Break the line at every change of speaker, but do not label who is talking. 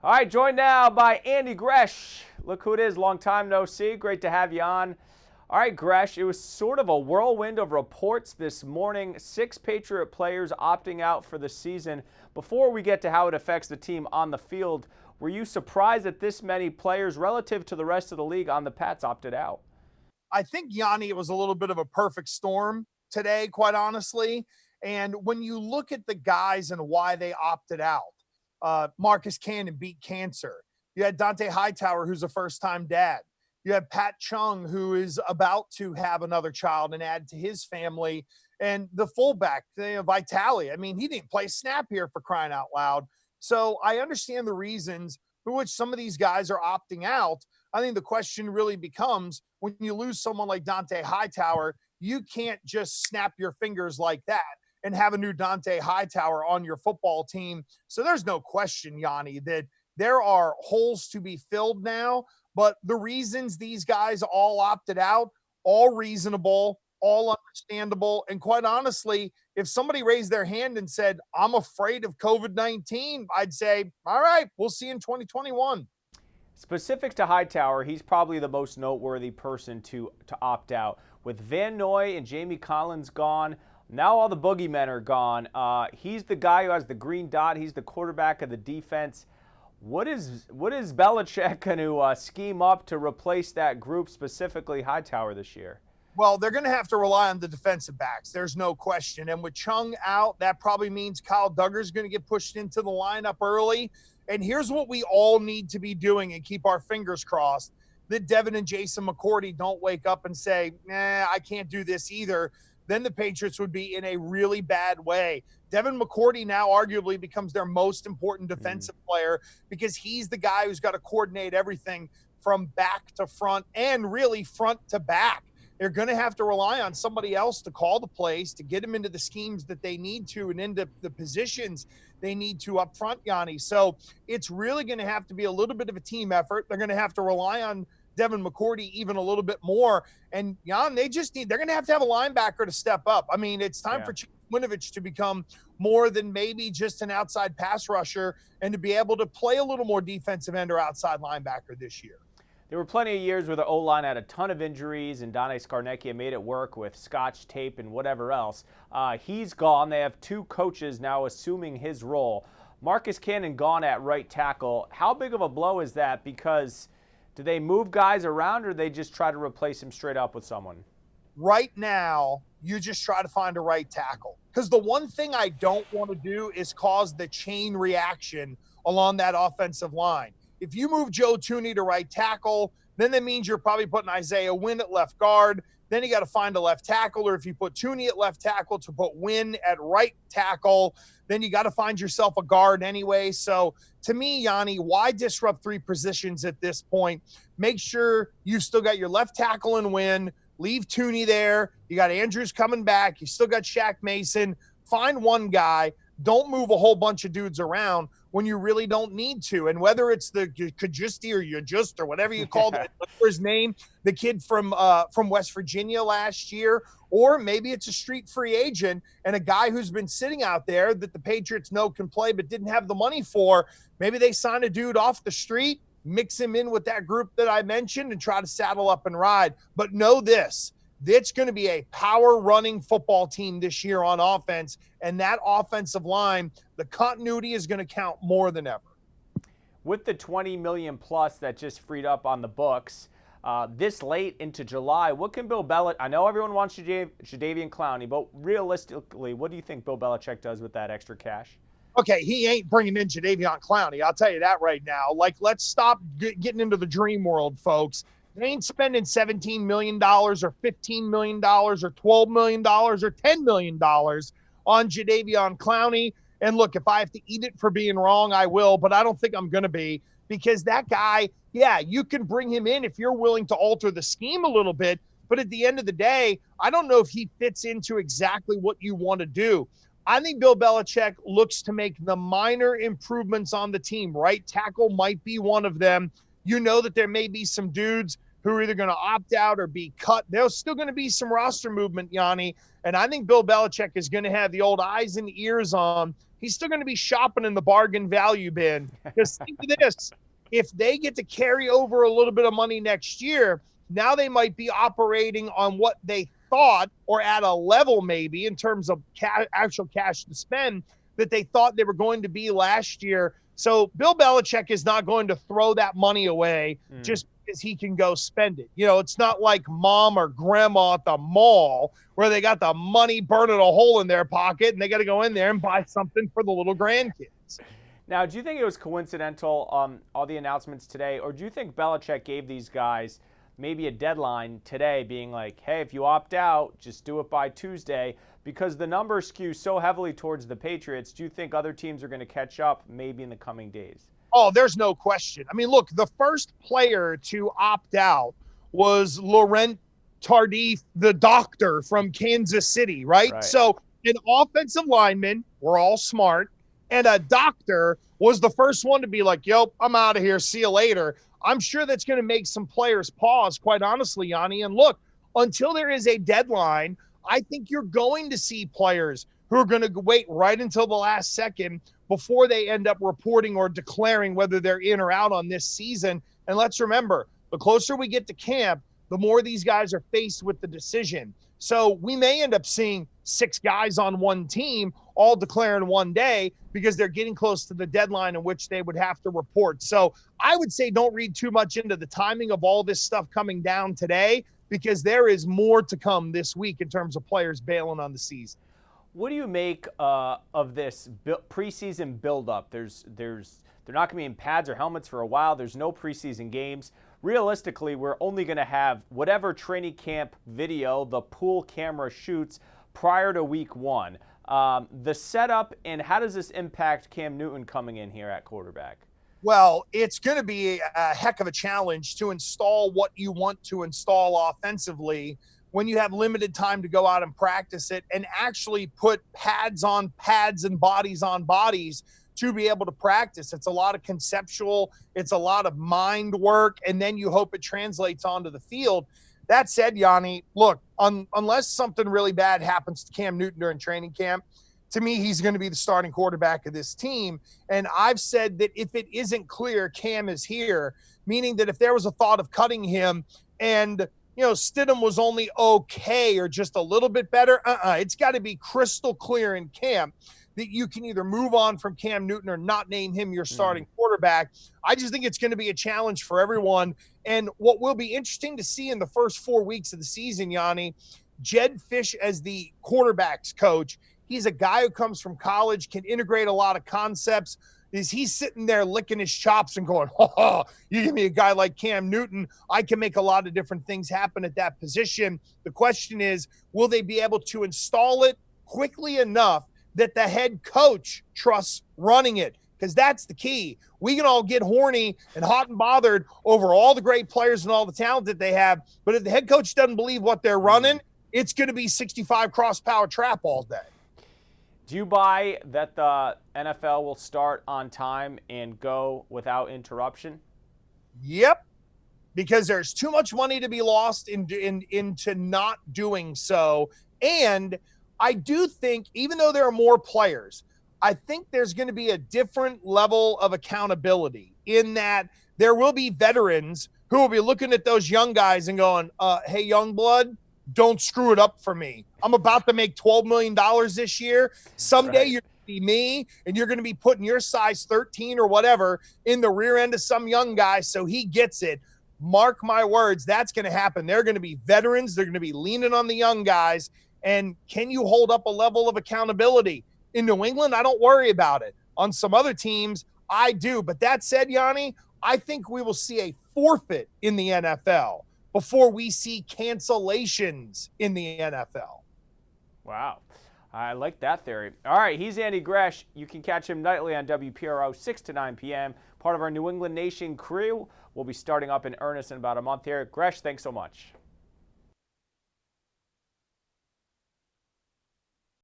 All right, joined now by Andy Gresh. Look who it is, long time no see. Great to have you on. All right, Gresh, it was sort of a whirlwind of reports this morning. 6 Patriot players opting out for the season. Before we get to how it affects the team on the field, were you surprised that this many players relative to the rest of the league on the Pats opted out?
I think Yianni, it was a little bit of a perfect storm today, quite honestly. And when you look at the guys and why they opted out, Marcus Cannon beat cancer. You had Dante Hightower, who's a first time dad. You have Pat Chung, who is about to have another child and add to his family. And the fullback, Vitale, I mean, he didn't play snap here for crying out loud. So I understand the reasons for which some of these guys are opting out. I think the question really becomes when you lose someone like Dante Hightower, you can't just snap your fingers like that and have a new Dante Hightower on your football team. So there's no question, Yianni, that there are holes to be filled now. But the reasons these guys all opted out, all reasonable, all understandable. And quite honestly, if somebody raised their hand and said, I'm afraid of COVID-19, I'd say, all right, we'll see in 2021.
Specific to Hightower, he's probably the most noteworthy person to opt out. With Van Noy and Jamie Collins gone, now all the boogeymen are gone. He's the guy who has the green dot. He's the quarterback of the defense. What is Belichick going to scheme up to replace that group, specifically Hightower, this year?
Well, they're going to have to rely on the defensive backs. There's no question. And with Chung out, that probably means Kyle Duggar's going to get pushed into the lineup early. And here's what we all need to be doing and keep our fingers crossed that Devin and Jason McCourty don't wake up and say, I can't do this either. Then the Patriots would be in a really bad way. Devin McCourty now arguably becomes their most important defensive player because he's the guy who's got to coordinate everything from back to front and really front to back. They're going to have to rely on somebody else to call the plays, to get them into the schemes that they need to and into the positions they need to up front, Yianni. So it's really going to have to be a little bit of a team effort. They're going to have to rely on Devin McCourty even a little bit more. And Jan, they're going to have a linebacker to step up. I mean, it's time for Winovich to become more than maybe just an outside pass rusher and to be able to play a little more defensive end or outside linebacker this year.
There were plenty of years where the O-line had a ton of injuries, and Dante Scarnecchia made it work with scotch tape and whatever else. He's gone. They have 2 coaches now assuming his role. Marcus Cannon gone at right tackle. How big of a blow is that? Because do they move guys around, or do they just try to replace him straight up with someone?
Right now, you just try to find a right tackle. Because the one thing I don't want to do is cause the chain reaction along that offensive line. If you move Joe Thuney to right tackle, then that means you're probably putting Isaiah Wynn at left guard. Then you got to find a left tackle, or if you put Thuney at left tackle to put Wynn at right tackle, then you got to find yourself a guard anyway. So to me, Yianni, why disrupt 3 positions at this point? Make sure you still got your left tackle and Wynn. Leave Thuney there. You got Andrews coming back. You still got Shaq Mason. Find one guy. Don't move a whole bunch of dudes around when you really don't need to. And whether it's the Kajusti or Yajust or whatever you called it, his name, the kid from West Virginia last year, or maybe it's a street free agent and a guy who's been sitting out there that the Patriots know can play but didn't have the money for. Maybe they sign a dude off the street, mix him in with that group that I mentioned, and try to saddle up and ride. But know this. It's going to be a power running football team this year on offense. And that offensive line, the continuity is going to count more than ever.
With the $20 million plus that just freed up on the books this late into July, what can Bill Belichick, I know everyone wants Jadeveon Clowney, but realistically, what do you think Bill Belichick does with that extra cash?
Okay, he ain't bringing in Jadeveon Clowney. I'll tell you that right now. Like, let's stop getting into the dream world, folks. They ain't spending $17 million or $15 million or $12 million or $10 million on Jadeveon Clowney. And look, if I have to eat it for being wrong, I will, but I don't think I'm going to be, because that guy, yeah, you can bring him in if you're willing to alter the scheme a little bit. But at the end of the day, I don't know if he fits into exactly what you want to do. I think Bill Belichick looks to make the minor improvements on the team. Right tackle might be one of them. You know that there may be some dudes who are either going to opt out or be cut. There's still going to be some roster movement, Yianni. And I think Bill Belichick is going to have the old eyes and ears on. He's still going to be shopping in the bargain value bin. Because think of this, if they get to carry over a little bit of money next year, now they might be operating on what they thought, or at a level maybe in terms of actual cash to spend, that they thought they were going to be last year. So Bill Belichick is not going to throw that money away just because he can go spend it. You know, it's not like mom or grandma at the mall where they got the money burning a hole in their pocket and they got to go in there and buy something for the little grandkids.
Now, do you think it was coincidental, all the announcements today, or do you think Belichick gave these guys maybe a deadline today being like, hey, if you opt out, just do it by Tuesday? Because the numbers skew so heavily towards the Patriots, do you think other teams are going to catch up maybe in the coming days?
Oh, there's no question. I mean, look, the first player to opt out was Laurent Tardif, the doctor from Kansas City, right? So an offensive lineman, we're all smart, and a doctor was the first one to be like, yo, I'm out of here. See you later. I'm sure that's going to make some players pause, quite honestly, Yianni. And look, until there is a deadline, I think you're going to see players who are going to wait right until the last second before they end up reporting or declaring whether they're in or out on this season. And let's remember, the closer we get to camp, the more these guys are faced with the decision. So we may end up seeing 6 guys on one team all declare in one day because they're getting close to the deadline in which they would have to report. So I would say don't read too much into the timing of all this stuff coming down today, because there is more to come this week in terms of players bailing on the season.
What do you make of this preseason buildup? They're not going to be in pads or helmets for a while. There's no preseason games. Realistically, we're only going to have whatever training camp video the pool camera shoots prior to week 1. The setup, and how does this impact Cam Newton coming in here at quarterback?
Well, it's going to be a heck of a challenge to install what you want to install offensively when you have limited time to go out and practice it and actually put pads on pads and bodies on bodies to be able to practice. It's a lot of conceptual, it's a lot of mind work, and then you hope it translates onto the field. That said, Yianni, look, unless something really bad happens to Cam Newton during training camp, to me, he's going to be the starting quarterback of this team. And I've said that if it isn't clear Cam is here, meaning that if there was a thought of cutting him and, you know, Stidham was only okay or just a little bit better, it's got to be crystal clear in camp that you can either move on from Cam Newton or not name him your starting quarterback. I just think it's going to be a challenge for everyone. And what will be interesting to see in the first 4 weeks of the season, Yianni, Jed Fish as the quarterback's coach. He's a guy who comes from college, can integrate a lot of concepts. Is he sitting there licking his chops and going, oh, you give me a guy like Cam Newton, I can make a lot of different things happen at that position. The question is, will they be able to install it quickly enough that the head coach trusts running it? Because that's the key. We can all get horny and hot and bothered over all the great players and all the talent that they have, but if the head coach doesn't believe what they're running, it's going to be 65 cross-power trap all day.
Do you buy that the NFL will start on time and go without interruption?
Yep, because there's too much money to be lost into not doing so. And I do think, even though there are more players, I think there's going to be a different level of accountability in that there will be veterans who will be looking at those young guys and going, hey, young blood, don't screw it up for me. I'm about to make $12 million this year. Someday you're going to be me, and you're going to be putting your size 13 or whatever in the rear end of some young guy so he gets it. Mark my words, that's going to happen. They're going to be veterans. They're going to be leaning on the young guys. And can you hold up a level of accountability? In New England, I don't worry about it. On some other teams, I do. But that said, Yianni, I think we will see a forfeit in the NFL before we see cancellations in the NFL.
Wow. I like that theory. All right, he's Yianni Gresh. You can catch him nightly on WPRO, 6 to 9 p.m. Part of our New England Nation crew. We'll be starting up in earnest in about a month here. Gresh, thanks so much.